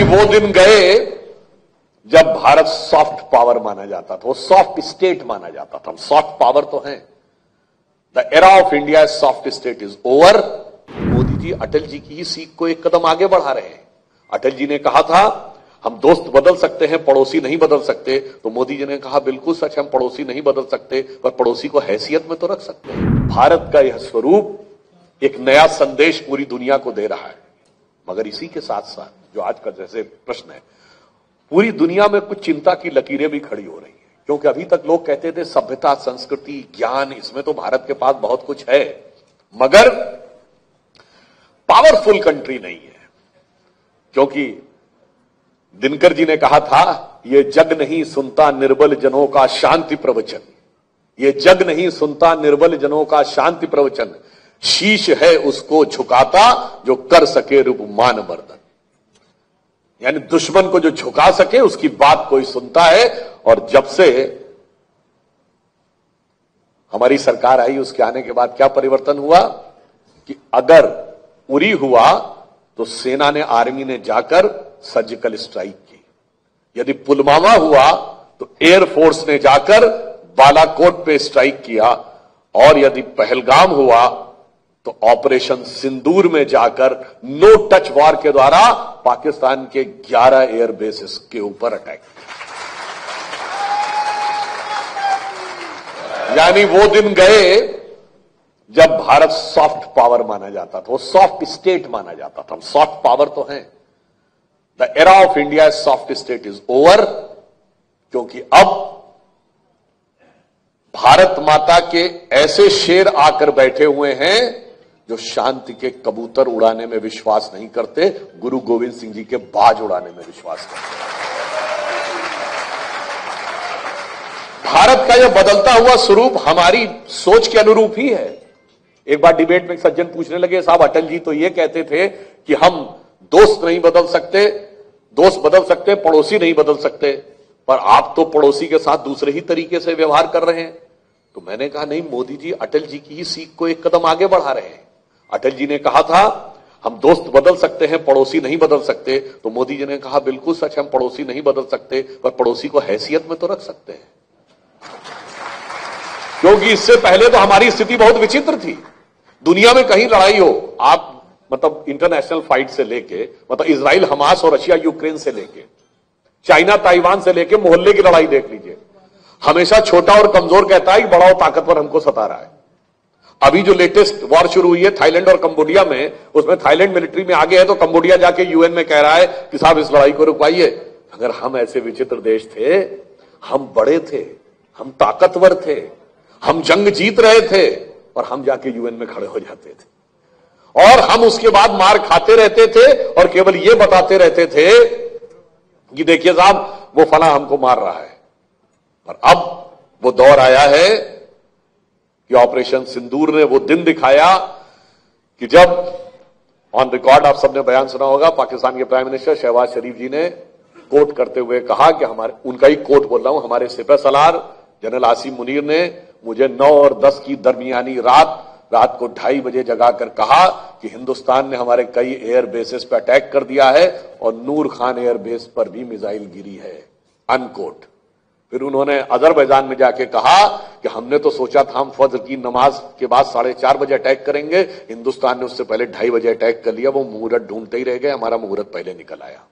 वो दिन गए जब भारत सॉफ्ट पावर माना जाता था, वो सॉफ्ट स्टेट माना जाता था। हम सॉफ्ट पावर तो हैं। The era of India soft state is over. Modi ji Atal ji की सीख को एक कदम आगे बढ़ा रहे हैं। अटल जी ने कहा था हम दोस्त बदल सकते हैं, पड़ोसी नहीं बदल सकते। तो मोदी जी ने कहा बिल्कुल सच, हम पड़ोसी नहीं बदल सकते पर पड़ोसी को हैसियत में तो रख सकते हैं। भारत का यह स्वरूप एक नया संदेश पूरी दुनिया को दे रहा है। मगर इसी के साथ साथ जो आज का जैसे प्रश्न है, पूरी दुनिया में कुछ चिंता की लकीरें भी खड़ी हो रही हैं। क्योंकि अभी तक लोग कहते थे सभ्यता, संस्कृति, ज्ञान, इसमें तो भारत के पास बहुत कुछ है, मगर पावरफुल कंट्री नहीं है। क्योंकि दिनकर जी ने कहा था ये जग नहीं सुनता निर्बल जनों का शांति प्रवचन, ये जग नहीं सुनता निर्बल जनों का शांति प्रवचन, शीश है उसको झुकाता जो कर सके रूपमान मर्दन। यानी दुश्मन को जो झुका सके उसकी बात कोई सुनता है। और जब से हमारी सरकार आई उसके आने के बाद क्या परिवर्तन हुआ कि अगर उरी हुआ तो सेना ने, आर्मी ने जाकर सर्जिकल स्ट्राइक की। यदि पुलवामा हुआ तो एयरफोर्स ने जाकर बालाकोट पे स्ट्राइक किया। और यदि पहलगाम हुआ तो ऑपरेशन सिंदूर में जाकर नो टच वॉर के द्वारा पाकिस्तान के 11 एयरबेसेस के ऊपर अटैक। यानी वो दिन गए जब भारत सॉफ्ट पावर माना जाता था, वो सॉफ्ट स्टेट माना जाता था। हम सॉफ्ट पावर तो हैं। The era of India soft state is over. क्योंकि अब भारत माता के ऐसे शेर आकर बैठे हुए हैं जो शांति के कबूतर उड़ाने में विश्वास नहीं करते, गुरु गोविंद सिंह जी के बाज उड़ाने में विश्वास करते। भारत का यह बदलता हुआ स्वरूप हमारी सोच के अनुरूप ही है। एक बार डिबेट में एक सज्जन पूछने लगे, साहब अटल जी तो ये कहते थे कि हम दोस्त नहीं बदल सकते, दोस्त बदल सकते, पड़ोसी नहीं बदल सकते, पर आप तो पड़ोसी के साथ दूसरे ही तरीके से व्यवहार कर रहे हैं। तो मैंने कहा नहीं, मोदी जी अटल जी की सीख को एक कदम आगे बढ़ा रहे हैं। अटल जी ने कहा था हम दोस्त बदल सकते हैं, पड़ोसी नहीं बदल सकते। तो मोदी जी ने कहा बिल्कुल सच, हम पड़ोसी नहीं बदल सकते पर पड़ोसी को हैसियत में तो रख सकते हैं। क्योंकि इससे पहले तो हमारी स्थिति बहुत विचित्र थी। दुनिया में कहीं लड़ाई हो, आप मतलब इंटरनेशनल फाइट से लेके, मतलब इजराइल हमास और रशिया यूक्रेन से लेके, चाइना ताइवान से लेके मोहल्ले की लड़ाई देख लीजिए, हमेशा छोटा और कमजोर कहता है कि बड़ा और ताकतवर हमको सता रहा है। अभी जो लेटेस्ट वॉर शुरू हुई है थाईलैंड और कंबोडिया में, उसमें थाईलैंड मिलिट्री में आगे है तो कंबोडिया जाके यूएन में कह रहा है कि साहब इस लड़ाई को रुकवाइए। अगर हम ऐसे विचित्र देश थे, हम बड़े थे, हम ताकतवर थे, हम जंग जीत रहे थे, और हम जाके यूएन में खड़े हो जाते थे और हम उसके बाद मार खाते रहते थे और केवल ये बताते रहते थे कि देखिए साहब वो फला हमको मार रहा है। और अब वो दौर आया है कि ऑपरेशन सिंदूर ने वो दिन दिखाया कि जब ऑन रिकॉर्ड आप सबने बयान सुना होगा, पाकिस्तान के प्राइम मिनिस्टर शहबाज शरीफ जी ने कोट करते हुए कहा कि हमारे, उनका ही कोट बोल रहा हूं, हमारे सिपह सलार जनरल आसिम मुनीर ने मुझे 9 और 10 की दरमियानी रात को 2:30 बजे जगाकर कहा कि हिंदुस्तान ने हमारे कई एयर बेसेस पर अटैक कर दिया है और नूर खान एयर बेस पर भी मिसाइल गिरी है, अनकोट। फिर उन्होंने अजरबैजान में जाके कहा कि हमने तो सोचा था हम फजर की नमाज के बाद 4:30 बजे अटैक करेंगे, हिंदुस्तान ने उससे पहले 2:30 बजे अटैक कर लिया। वो मुहूर्त ढूंढते ही रह गए, हमारा मुहूर्त पहले निकल आया।